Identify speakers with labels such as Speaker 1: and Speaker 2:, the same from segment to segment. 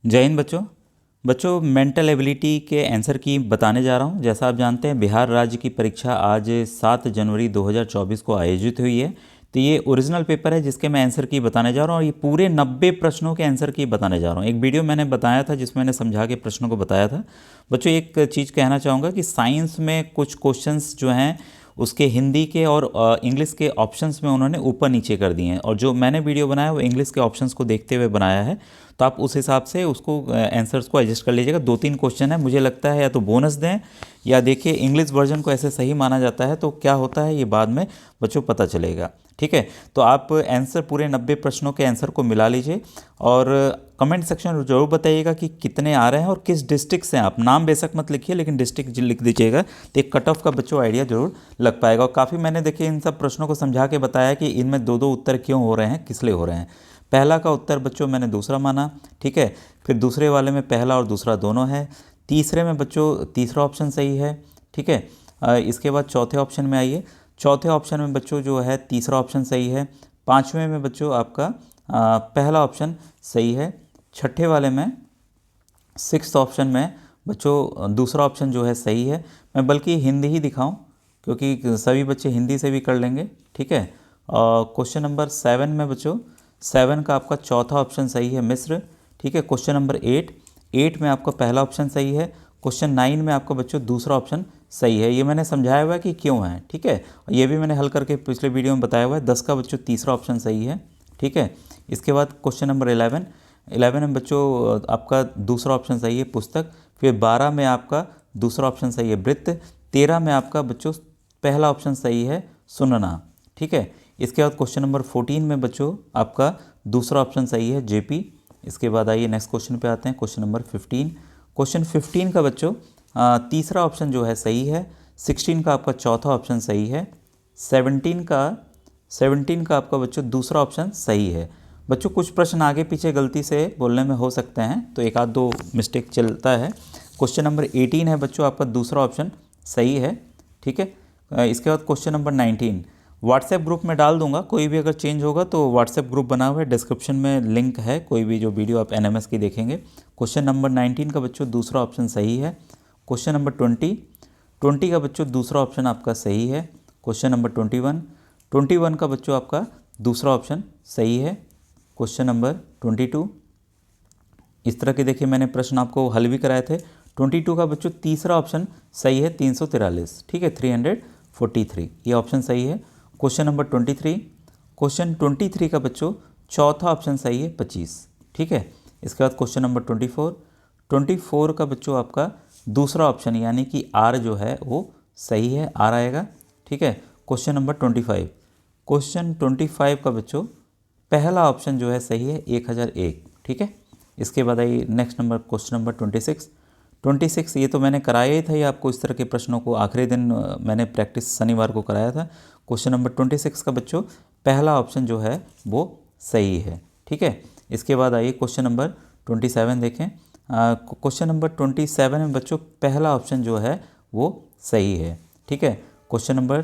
Speaker 1: जय हिंद बच्चों। बच्चों मेंटल एबिलिटी के आंसर की बताने जा रहा हूं। जैसा आप जानते हैं बिहार राज्य की परीक्षा आज 7 जनवरी 2024 को आयोजित हुई है। तो ये ओरिजिनल पेपर है जिसके मैं आंसर की बताने जा रहा हूं और ये पूरे 90 प्रश्नों के आंसर की बताने जा रहा हूं। एक वीडियो मैंने बताया था जिसमें मैंने समझा के प्रश्नों को बताया था। बच्चों एक चीज़ कहना चाहूँगा कि साइंस में कुछ क्वेश्चंस जो हैं उसके हिंदी के और इंग्लिश के ऑप्शंस में उन्होंने ऊपर नीचे कर दिए हैं और जो मैंने वीडियो बनाया वो इंग्लिश के ऑप्शंस को देखते हुए बनाया है। तो आप उस हिसाब से उसको आंसर्स को एडजस्ट कर लीजिएगा। 2-3 क्वेश्चन है, मुझे लगता है या तो बोनस दें या देखिए इंग्लिश वर्जन को ऐसे सही माना जाता है तो क्या होता है ये बाद में बच्चों पता चलेगा। ठीक है, तो आप आंसर पूरे 90 प्रश्नों के आंसर को मिला लीजिए और कमेंट सेक्शन में जरूर बताइएगा कि कितने आ रहे हैं और किस डिस्ट्रिक्ट से। आप नाम बेशक मत लिखिए लेकिन डिस्ट्रिक्ट लिख दीजिएगा तो एक कट ऑफ का बच्चों आइडिया जरूर लग पाएगा। और काफ़ी मैंने देखिए इन सब प्रश्नों को समझा के बताया कि इनमें दो दो उत्तर क्यों हो रहे हैं, किस लिए हो रहे हैं। पहला का उत्तर बच्चों मैंने दूसरा माना, ठीक है। फिर दूसरे वाले में पहला और दूसरा दोनों है। तीसरे में बच्चों तीसरा ऑप्शन सही है, ठीक है। इसके बाद चौथे ऑप्शन में आइए। चौथे ऑप्शन में बच्चों जो है तीसरा ऑप्शन सही है। पाँचवें में बच्चों आपका पहला ऑप्शन सही है। छठे वाले में सिक्स्थ ऑप्शन में बच्चों दूसरा ऑप्शन जो है सही है। मैं बल्कि हिंदी ही दिखाऊं क्योंकि सभी बच्चे हिंदी से भी कर लेंगे, ठीक है। क्वेश्चन नंबर 7 में बच्चों 7 का आपका चौथा ऑप्शन सही है, मिस्र, ठीक है। क्वेश्चन नंबर 8 में आपका पहला ऑप्शन सही है। क्वेश्चन 9 में आपका बच्चों दूसरा ऑप्शन सही है। ये मैंने समझाया हुआ है कि क्यों है, ठीक है। और ये भी मैंने हल करके पिछले वीडियो में बताया हुआ है। 10 का बच्चों तीसरा ऑप्शन सही है, ठीक है। इसके बाद क्वेश्चन नंबर 11 में बच्चों आपका दूसरा ऑप्शन सही है, पुस्तक। फिर 12 में आपका दूसरा ऑप्शन सही है, वृत्त। 13 में आपका बच्चों पहला ऑप्शन सही है, सुनना, ठीक है। इसके बाद क्वेश्चन नंबर 14 में बच्चों आपका दूसरा ऑप्शन सही है, जेपी। इसके बाद आइए नेक्स्ट क्वेश्चन पे आते हैं, क्वेश्चन नंबर 15। क्वेश्चन 15 का बच्चों तीसरा ऑप्शन जो है सही है। 16 का आपका चौथा ऑप्शन सही है। 17 का आपका बच्चों दूसरा ऑप्शन सही है। बच्चों कुछ प्रश्न आगे पीछे गलती से बोलने में हो सकते हैं तो एक आध दो मिस्टेक चलता है। क्वेश्चन नंबर 18 है बच्चों आपका दूसरा ऑप्शन सही है, ठीक है। इसके बाद क्वेश्चन नंबर 19 व्हाट्सएप ग्रुप में डाल दूंगा, कोई भी अगर चेंज होगा तो व्हाट्सएप ग्रुप बना हुआ है, डिस्क्रिप्शन में लिंक है, कोई भी जो वीडियो आप एनएमएस की देखेंगे। क्वेश्चन नंबर 19 का बच्चों दूसरा ऑप्शन सही है। क्वेश्चन नंबर 20 का बच्चों दूसरा ऑप्शन आपका सही है। क्वेश्चन नंबर 21 का बच्चों आपका दूसरा ऑप्शन सही है। क्वेश्चन नंबर 22 इस तरह के देखिए मैंने प्रश्न आपको हल भी कराए थे। 22 का बच्चों तीसरा ऑप्शन सही है, 343, ठीक है, 343 ये ऑप्शन सही है। क्वेश्चन नंबर 23 का बच्चों चौथा ऑप्शन सही है, 25, ठीक है। इसके बाद क्वेश्चन नंबर 24 का बच्चों आपका दूसरा ऑप्शन यानी कि आर जो है वो सही है, आर आएगा, ठीक है। क्वेश्चन नंबर 25 का बच्चों पहला ऑप्शन जो है सही है, 1001, ठीक है। इसके बाद आइए नेक्स्ट नंबर क्वेश्चन नंबर 26 ये तो मैंने कराया ही था, ये आपको इस तरह के प्रश्नों को आखिरी दिन मैंने प्रैक्टिस शनिवार को कराया था। क्वेश्चन नंबर 26 का बच्चों पहला ऑप्शन जो है वो सही है, ठीक है। इसके बाद आइए क्वेश्चन नंबर 27 देखें। क्वेश्चन नंबर 27 में बच्चों पहला ऑप्शन जो है वो सही है, ठीक है। क्वेश्चन नंबर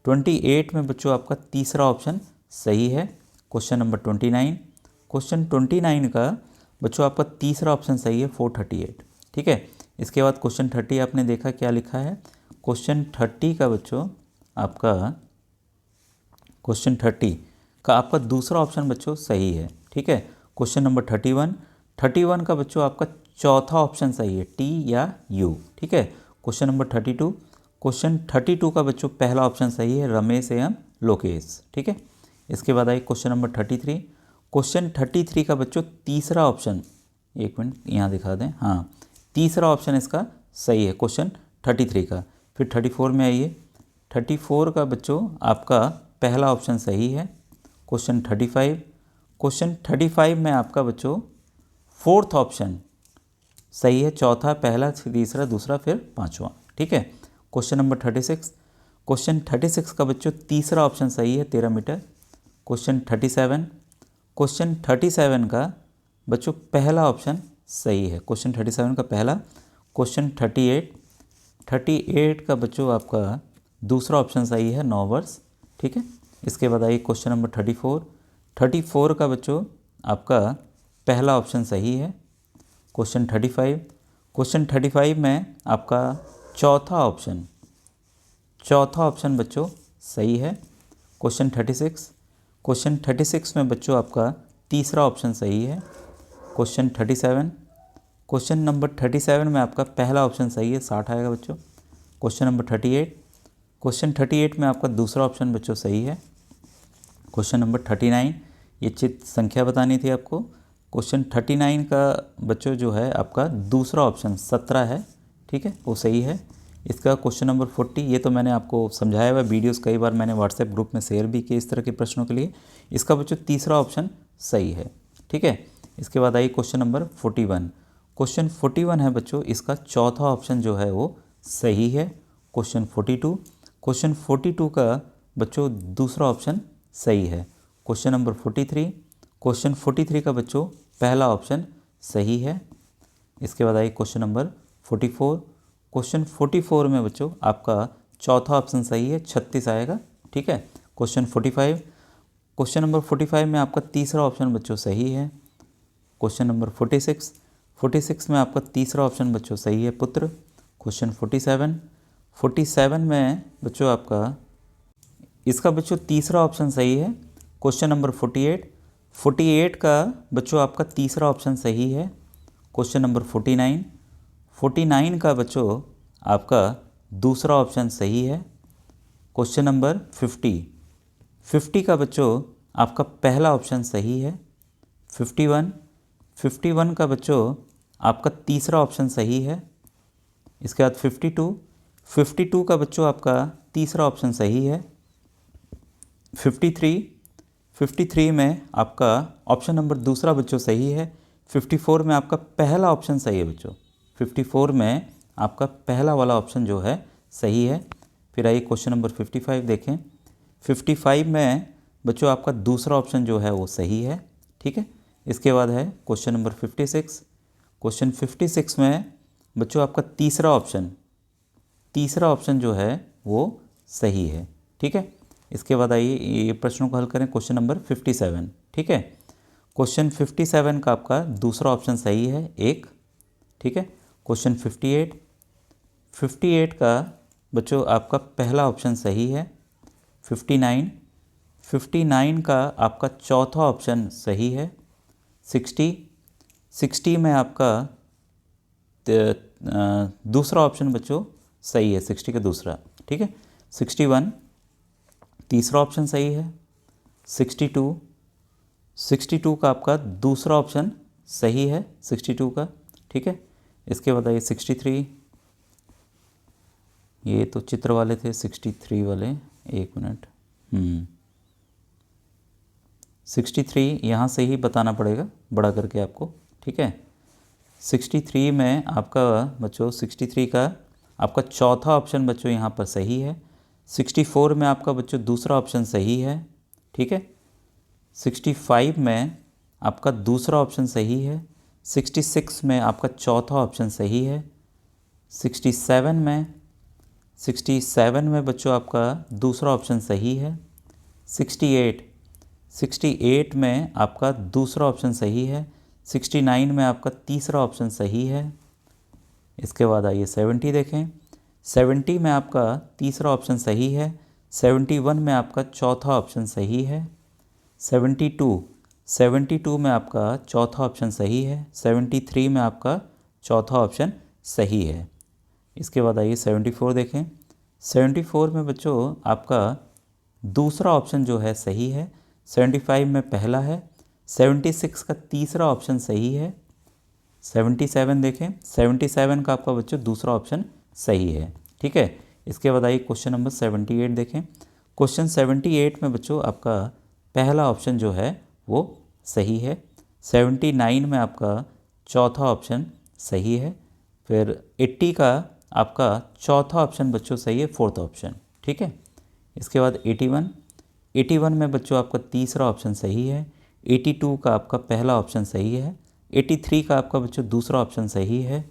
Speaker 1: 28 में बच्चों आपका तीसरा ऑप्शन सही है। क्वेश्चन नंबर 29 का बच्चों आपका तीसरा ऑप्शन सही है, 438, ठीक है। इसके बाद क्वेश्चन 30 आपने देखा क्या लिखा है। क्वेश्चन 30 का बच्चों आपका क्वेश्चन 30 का आपका दूसरा ऑप्शन बच्चों सही है, ठीक है। क्वेश्चन नंबर 31 का बच्चों आपका चौथा ऑप्शन सही है, टी या यू, ठीक है। क्वेश्चन नंबर 32 का बच्चों पहला ऑप्शन सही है, रमेश एवं लोकेश, ठीक है। इसके बाद आइए क्वेश्चन नंबर 33 का बच्चों तीसरा ऑप्शन, एक मिनट यहाँ दिखा दें, हाँ तीसरा ऑप्शन इसका सही है क्वेश्चन 33 का। फिर 34 में आइए। 34 का बच्चों आपका पहला ऑप्शन सही है। क्वेश्चन 35 में आपका बच्चों फोर्थ ऑप्शन सही है, चौथा पहला तीसरा दूसरा फिर पांचवा, ठीक है। क्वेश्चन नंबर 36 का बच्चों तीसरा ऑप्शन सही है, 13 मीटर। क्वेश्चन 37 का बच्चों पहला ऑप्शन सही है, क्वेश्चन 37 का पहला। क्वेश्चन 38 का बच्चों आपका दूसरा ऑप्शन सही है, 9 वर्ष, ठीक है। इसके बाद आइए क्वेश्चन नंबर 34 का बच्चों आपका पहला ऑप्शन सही है। क्वेश्चन 35 में आपका चौथा ऑप्शन बच्चों सही है। क्वेश्चन 36 में बच्चों आपका तीसरा ऑप्शन सही है। क्वेश्चन नंबर 37 में आपका पहला ऑप्शन सही है, 60 आएगा बच्चों। क्वेश्चन नंबर 38 में आपका दूसरा ऑप्शन बच्चों सही है। क्वेश्चन नंबर 39, ये चित्त संख्या बतानी थी आपको। क्वेश्चन 39 का बच्चों जो है आपका दूसरा ऑप्शन 17 है, ठीक है, वो सही है। इसका क्वेश्चन नंबर 40, ये तो मैंने आपको समझाया हुआ, वीडियोस कई बार मैंने व्हाट्सएप ग्रुप में शेयर भी किए इस तरह के प्रश्नों के लिए। इसका बच्चों तीसरा ऑप्शन सही है, ठीक है। इसके बाद आइए क्वेश्चन नंबर 41। क्वेश्चन 41 है बच्चों, इसका चौथा ऑप्शन जो है वो सही है। क्वेश्चन 42 का बच्चों दूसरा ऑप्शन सही है। क्वेश्चन नंबर 43 का बच्चों पहला ऑप्शन सही है। इसके बाद आइए क्वेश्चन नंबर 44। क्वेश्चन 44 में बच्चों आपका चौथा ऑप्शन सही है, 36 आएगा, ठीक है। क्वेश्चन नंबर 45 में आपका तीसरा ऑप्शन बच्चों सही है। क्वेश्चन नंबर 46 में आपका तीसरा ऑप्शन बच्चों सही है, पुत्र। क्वेश्चन 47 में बच्चों आपका इसका बच्चों तीसरा ऑप्शन सही है। क्वेश्चन नंबर 48 का बच्चों आपका तीसरा ऑप्शन सही है। क्वेश्चन नंबर 49 का बच्चों आपका दूसरा ऑप्शन सही है। क्वेश्चन नंबर 50 का बच्चों आपका पहला ऑप्शन सही है। 51 का बच्चों आपका तीसरा ऑप्शन सही है। इसके बाद 52 का बच्चों आपका तीसरा ऑप्शन सही है। 53 में आपका ऑप्शन नंबर दूसरा बच्चों सही है। 54 में आपका पहला ऑप्शन सही है बच्चों। 54 में आपका पहला वाला ऑप्शन जो है सही है। फिर आइए क्वेश्चन नंबर 55 देखें। 55 में बच्चों आपका दूसरा ऑप्शन जो है वो सही है, ठीक है। इसके बाद है क्वेश्चन नंबर 56। क्वेश्चन 56 में बच्चों आपका तीसरा ऑप्शन जो है वो सही है, ठीक है। इसके बाद आइए ये प्रश्नों को हल करें। क्वेश्चन नंबर 57, ठीक है। क्वेश्चन 57 का आपका दूसरा ऑप्शन सही है, 1, ठीक है। क्वेश्चन 58 का बच्चों आपका पहला ऑप्शन सही है। 59 का आपका चौथा ऑप्शन सही है। 60 में आपका दूसरा ऑप्शन बच्चों सही है, 60 का दूसरा, ठीक है। 61 तीसरा ऑप्शन सही है। 62 का आपका दूसरा ऑप्शन सही है, 62 का, ठीक है। इसके बाद आइए 63, ये तो चित्र वाले थे 63 वाले, एक मिनट, 63 यहाँ से ही बताना पड़ेगा बड़ा करके आपको, ठीक है। 63 में आपका बच्चों 63 का आपका चौथा ऑप्शन बच्चों यहाँ पर सही है। 64 में आपका बच्चों दूसरा ऑप्शन सही है, ठीक है। 65 में आपका दूसरा ऑप्शन सही है। 66 में आपका चौथा ऑप्शन सही है। 67 में बच्चों आपका दूसरा ऑप्शन सही है। 68 में आपका दूसरा ऑप्शन सही है। 69 में आपका तीसरा ऑप्शन सही है। इसके बाद आइए 70 देखें। 70 में आपका तीसरा ऑप्शन सही है। 71 में आपका चौथा ऑप्शन सही है। 72 में आपका चौथा ऑप्शन सही है। 73 में आपका चौथा ऑप्शन सही है। इसके बाद आइए 74 देखें। 74 में बच्चों आपका दूसरा ऑप्शन जो है सही है। 75 में पहला है। 76 का तीसरा ऑप्शन सही है। 77 देखें, 77 का आपका बच्चों दूसरा ऑप्शन सही है, ठीक है। इसके बाद आइए क्वेश्चन नंबर 78 देखें। क्वेश्चन 78 में बच्चों आपका पहला ऑप्शन जो है वो सही है। 79 में आपका चौथा ऑप्शन सही है। फिर 80 का आपका चौथा ऑप्शन बच्चों सही है, फोर्थ ऑप्शन, ठीक है। इसके बाद 81 में बच्चों आपका तीसरा ऑप्शन सही है। 82 का आपका पहला ऑप्शन सही है। 83 का आपका बच्चों दूसरा ऑप्शन सही है।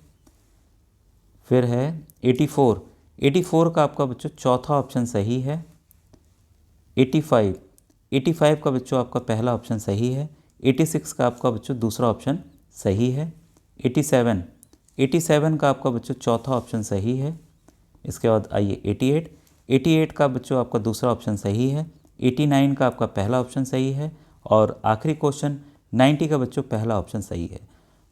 Speaker 1: फिर है 84 का आपका बच्चों चौथा ऑप्शन सही है। 85 का बच्चों आपका पहला ऑप्शन सही है। 86 का आपका बच्चों दूसरा ऑप्शन सही है। 87 का आपका बच्चों चौथा ऑप्शन सही है। इसके बाद आइए 88 का बच्चों आपका दूसरा ऑप्शन सही है। 89 का आपका पहला ऑप्शन सही है। और आखिरी क्वेश्चन 90 का बच्चों पहला ऑप्शन सही है।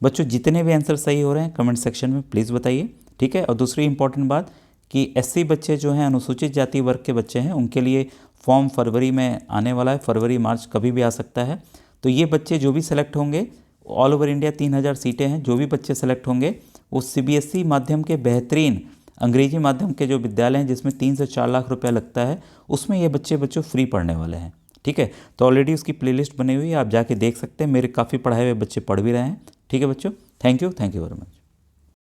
Speaker 1: बच्चों जितने भी आंसर सही हो रहे हैं कमेंट सेक्शन में प्लीज़ बताइए, ठीक है। और दूसरी इंपॉर्टेंट बात कि एससी बच्चे जो हैं, अनुसूचित जाति वर्ग के बच्चे हैं, उनके लिए फॉर्म फरवरी में आने वाला है, फरवरी मार्च कभी भी आ सकता है। तो ये बच्चे जो भी सेलेक्ट होंगे, ऑल ओवर इंडिया 3000 सीटें हैं, जो भी बच्चे सेलेक्ट होंगे वो सीबीएसई माध्यम के बेहतरीन अंग्रेजी माध्यम के जो विद्यालय हैं जिसमें 3 से 4 लाख रुपया लगता है, उसमें ये बच्चे बच्चों फ्री पढ़ने वाले हैं, ठीक है। तो ऑलरेडी उसकी प्लेलिस्ट बनी हुई है, आप जाके देख सकते हैं। मेरे काफ़ी पढ़ाए हुए बच्चे पढ़ भी रहे हैं, ठीक है बच्चों। Thank you very much.